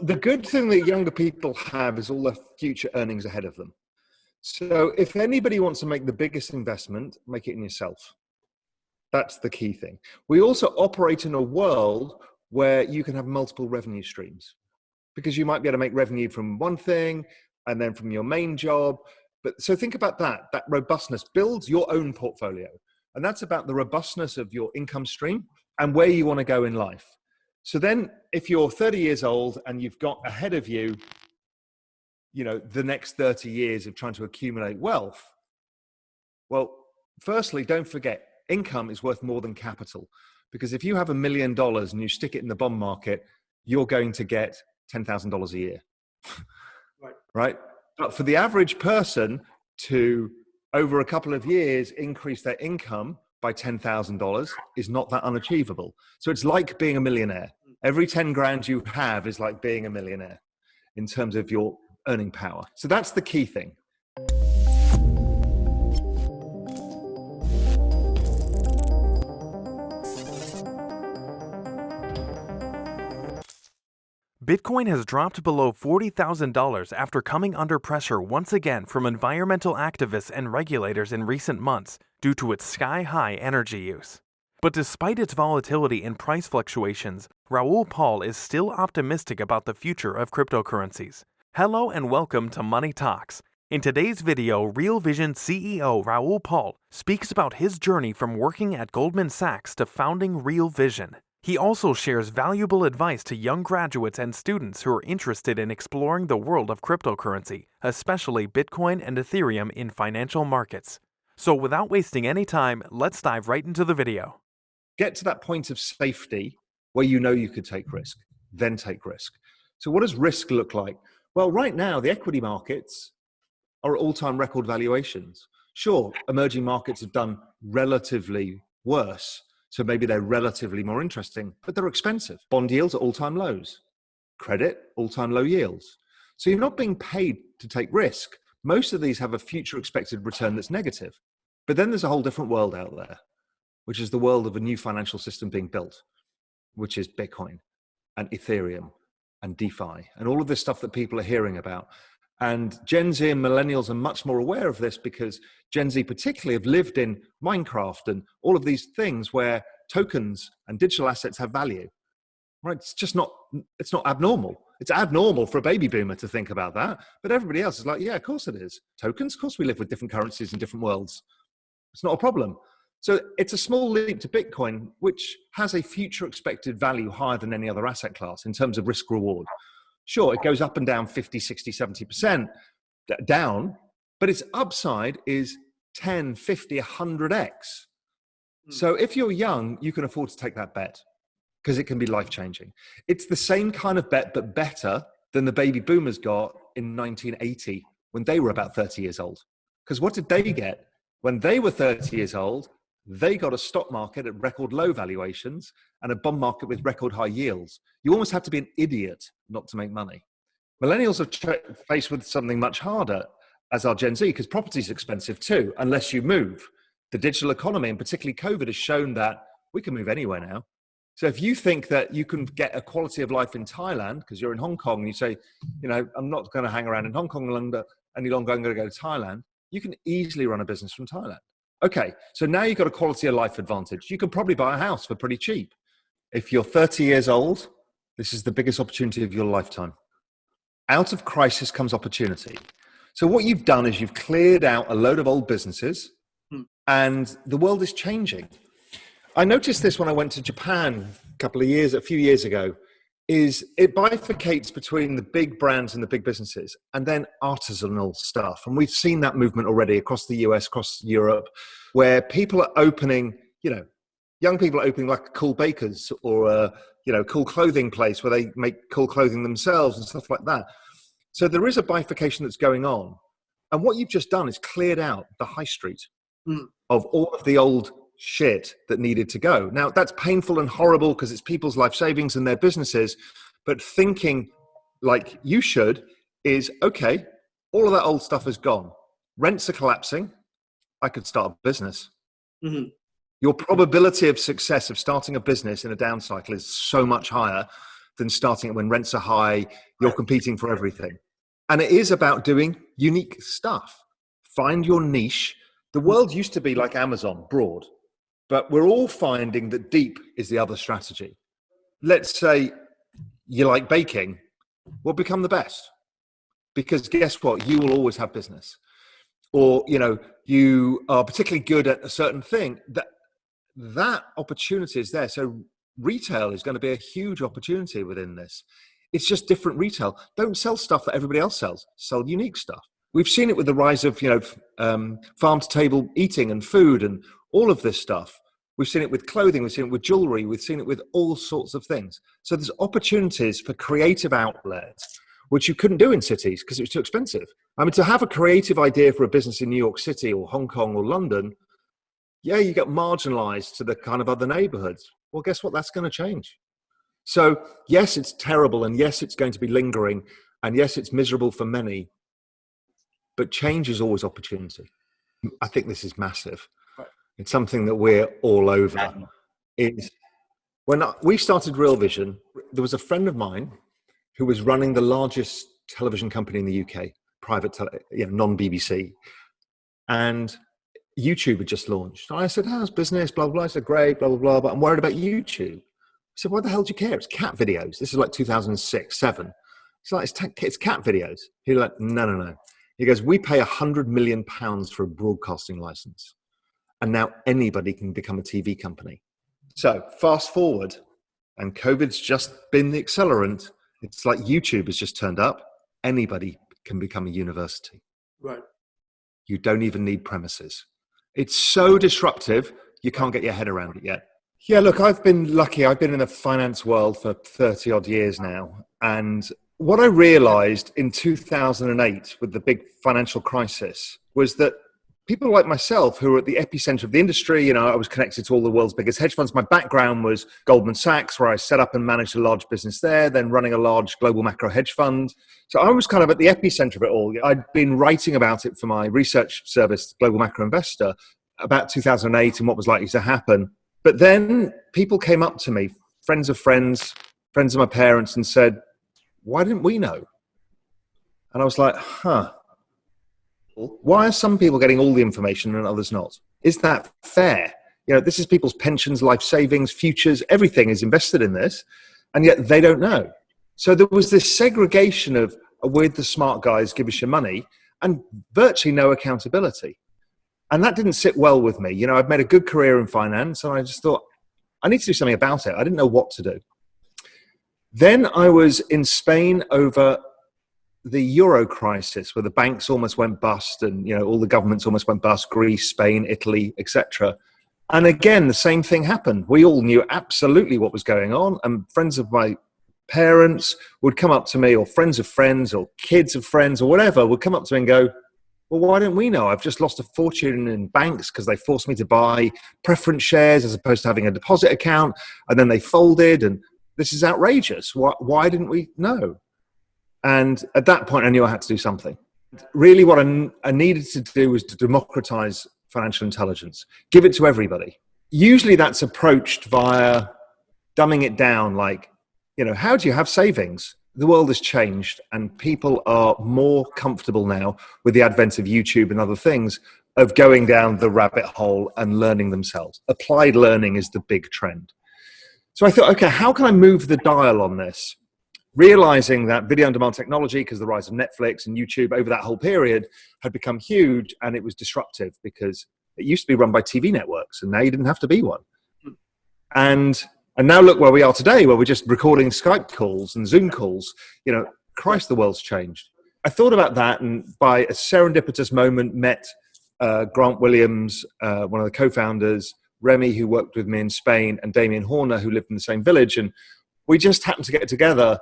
the good thing that younger people have is all their future earnings ahead of them. So if anybody wants to make the biggest investment, make it in yourself. That's the key thing. We also operate in a world where you can have multiple revenue streams, because you might be able to make revenue from one thing and then from your main job. But so think about that robustness builds your own portfolio. And that's about the robustness of your income stream and where you want to go in life. So then if you're 30 years old and you've got ahead of you, the next 30 years of trying to accumulate wealth, well, firstly, don't forget, income is worth more than capital. Because if you have $1 million and you stick it in the bond market, you're going to get $10,000 a year. Right? But for the average person to, over a couple of years, increase their income by $10,000 is not that unachievable. So it's like being a millionaire. Every 10 grand you have is like being a millionaire in terms of your earning power. So that's the key thing. Bitcoin has dropped below $40,000 after coming under pressure once again from environmental activists and regulators in recent months due to its sky-high energy use. But despite its volatility and price fluctuations, Raoul Pal is still optimistic about the future of cryptocurrencies. Hello and welcome to Money Talks. In today's video, Real Vision CEO Raoul Pal speaks about his journey from working at Goldman Sachs to founding Real Vision. He also shares valuable advice to young graduates and students who are interested in exploring the world of cryptocurrency, especially Bitcoin and Ethereum in financial markets. So without wasting any time, let's dive right into the video. Get to that point of safety where you know you could take risk, then take risk. So what does risk look like? Well, right now, the equity markets are at all-time record valuations. Sure, emerging markets have done relatively worse, so maybe they're relatively more interesting, but they're expensive. Bond yields are all-time lows. Credit, all-time low yields. So you're not being paid to take risk. Most of these have a future expected return that's negative. But then there's a whole different world out there, which is the world of a new financial system being built, which is Bitcoin and Ethereum and DeFi and all of this stuff that people are hearing about. And Gen Z and millennials are much more aware of this because Gen Z particularly have lived in Minecraft and all of these things where tokens and digital assets have value, right? It's not abnormal. It's abnormal for a baby boomer to think about that, but everybody else is like, yeah, of course it is. Tokens, of course we live with different currencies in different worlds. It's not a problem. So it's a small leap to Bitcoin, which has a future expected value higher than any other asset class in terms of risk reward. Sure, it goes up and down 50, 60, 70% down, but its upside is 10, 50, 100x. So if you're young, you can afford to take that bet because it can be life-changing. It's the same kind of bet, but better than the baby boomers got in 1980 when they were about 30 years old. Because what did they get? When they were 30 years old, they got a stock market at record low valuations and a bond market with record high yields. You almost have to be an idiot not to make money. Millennials are faced with something much harder, as are Gen Z, because property is expensive too, unless you move. The digital economy, and particularly COVID, has shown that we can move anywhere now. So if you think that you can get a quality of life in Thailand, because you're in Hong Kong, and you say, I'm not going to hang around in Hong Kong any longer, I'm going to go to Thailand, you can easily run a business from Thailand. Okay, so now you've got a quality of life advantage. You can probably buy a house for pretty cheap. If you're 30 years old, this is the biggest opportunity of your lifetime. Out of crisis comes opportunity. So what you've done is you've cleared out a load of old businesses and the world is changing. I noticed this when I went to Japan a few years ago, is it bifurcates between the big brands and the big businesses and then artisanal stuff. And we've seen that movement already across the US, across Europe, where people are opening, young people are opening like a cool bakers or a, cool clothing place where they make cool clothing themselves and stuff like that. So there is a bifurcation that's going on. And what you've just done is cleared out the high street of all of the old shit that needed to go. Now, that's painful and horrible because it's people's life savings and their businesses. But thinking like you should is, okay, all of that old stuff is gone. Rents are collapsing. I could start a business. Mm-hmm. Your probability of success of starting a business in a down cycle is so much higher than starting it when rents are high. You're competing for everything. And it is about doing unique stuff. Find your niche. The world used to be like Amazon, broad, but we're all finding that deep is the other strategy. Let's say you like baking, well, become the best. Because guess what? You will always have business. Or, you are particularly good at a certain thing. That opportunity is there. So retail is going to be a huge opportunity within this. It's just different retail. Don't sell stuff that everybody else sells. Sell unique stuff. We've seen it with the rise of, farm to table eating and food and all of this stuff. We've seen it with clothing. We've seen it with jewelry. We've seen it with all sorts of things. So there's opportunities for creative outlets, which you couldn't do in cities because it was too expensive. I mean, to have a creative idea for a business in New York City or Hong Kong or London, yeah, you get marginalized to the kind of other neighborhoods. Well, guess what? That's going to change. So yes, it's terrible. And yes, it's going to be lingering. And yes, it's miserable for many. But change is always opportunity. I think this is massive. It's something that we're all over. When we started Real Vision, there was a friend of mine who was running the largest television company in the UK, private, non-BBC. And YouTube had just launched. And I said, how's business, blah, blah, blah. I said, great, blah, blah, blah, but I'm worried about YouTube. He said, why the hell do you care? It's cat videos. This is like 2006, 7. It's like, it's cat videos. He was like, no. He goes, we pay £100 million for a broadcasting license. And now anybody can become a TV company. So fast forward, and COVID's just been the accelerant. It's like YouTube has just turned up. Anybody can become a university. Right. You don't even need premises. It's so disruptive, you can't get your head around it yet. Yeah, look, I've been lucky. I've been in the finance world for 30 odd years now. And what I realized in 2008 with the big financial crisis was that people like myself who were at the epicenter of the industry, I was connected to all the world's biggest hedge funds. My background was Goldman Sachs, where I set up and managed a large business there, then running a large global macro hedge fund. So I was kind of at the epicenter of it all. I'd been writing about it for my research service, Global Macro Investor, about 2008 and what was likely to happen. But then people came up to me, friends of friends of my parents, and said, why didn't we know? And I was like, why are some people getting all the information and others not? Is that fair? This is people's pensions, life savings, futures, everything is invested in this, and yet they don't know. So there was this segregation of with the smart guys, give us your money, and virtually no accountability. And that didn't sit well with me. I've made a good career in finance, and I just thought, I need to do something about it. I didn't know what to do. Then I was in Spain over the Euro crisis, where the banks almost went bust and, all the governments almost went bust, Greece, Spain, Italy, etc. And again, the same thing happened. We all knew absolutely what was going on. And friends of my parents would come up to me, or friends of friends, or kids of friends, or whatever, would come up to me and go, well, why didn't we know? I've just lost a fortune in banks because they forced me to buy preference shares as opposed to having a deposit account. And then they folded, and this is outrageous. Why didn't we know? And at that point, I knew I had to do something. Really, what I needed to do was to democratize financial intelligence, give it to everybody. Usually that's approached via dumbing it down, like, how do you have savings? The world has changed, and people are more comfortable now with the advent of YouTube and other things of going down the rabbit hole and learning themselves. Applied learning is the big trend. So I thought, okay, how can I move the dial on this? Realizing that video on demand technology, because the rise of Netflix and YouTube over that whole period had become huge, and it was disruptive because it used to be run by TV networks, and now you didn't have to be one. And now look where we are today, where we're just recording Skype calls and Zoom calls. Christ, the world's changed. I thought about that, and by a serendipitous moment met Grant Williams, one of the co-founders, Remy, who worked with me in Spain, and Damien Horner, who lived in the same village. And we just happened to get together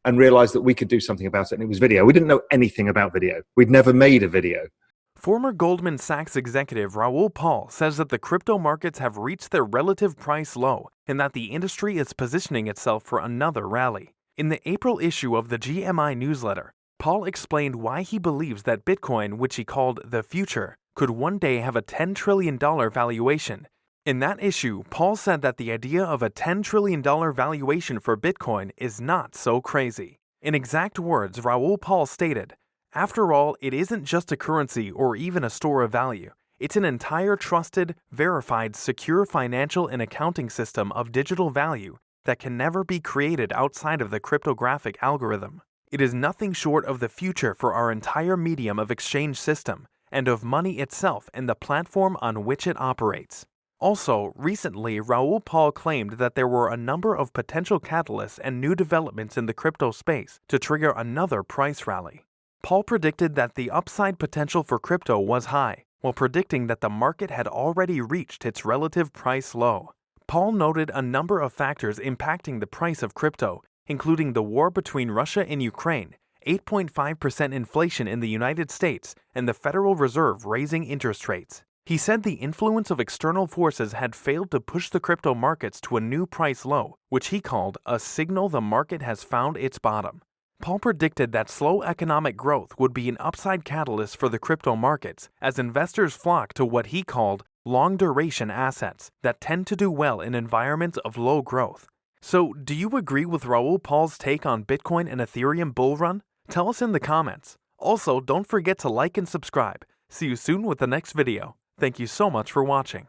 and realized that we could do something about it, and it was video. We didn't know anything about video. We'd never made a video. Former Goldman Sachs executive Raoul says that the crypto markets have reached their relative price low and that the industry is positioning itself for another rally. In the April issue of the GMI newsletter, Paul explained why he believes that Bitcoin, which he called the future, could one day have a $10 trillion valuation. In that issue, Paul said that the idea of a $10 trillion valuation for Bitcoin is not so crazy. In exact words, Raoul Pal stated, "After all, it isn't just a currency or even a store of value. It's an entire trusted, verified, secure financial and accounting system of digital value that can never be created outside of the cryptographic algorithm. It is nothing short of the future for our entire medium of exchange system and of money itself and the platform on which it operates." Also, recently, Raoul Pal claimed that there were a number of potential catalysts and new developments in the crypto space to trigger another price rally. Paul predicted that the upside potential for crypto was high, while predicting that the market had already reached its relative price low. Paul noted a number of factors impacting the price of crypto, including the war between Russia and Ukraine, 8.5% inflation in the United States, and the Federal Reserve raising interest rates. He said the influence of external forces had failed to push the crypto markets to a new price low, which he called a signal the market has found its bottom. Paul predicted that slow economic growth would be an upside catalyst for the crypto markets as investors flock to what he called long-duration assets that tend to do well in environments of low growth. So, do you agree with Raoul Pal's take on Bitcoin and Ethereum bull run? Tell us in the comments. Also, don't forget to like and subscribe. See you soon with the next video. Thank you so much for watching.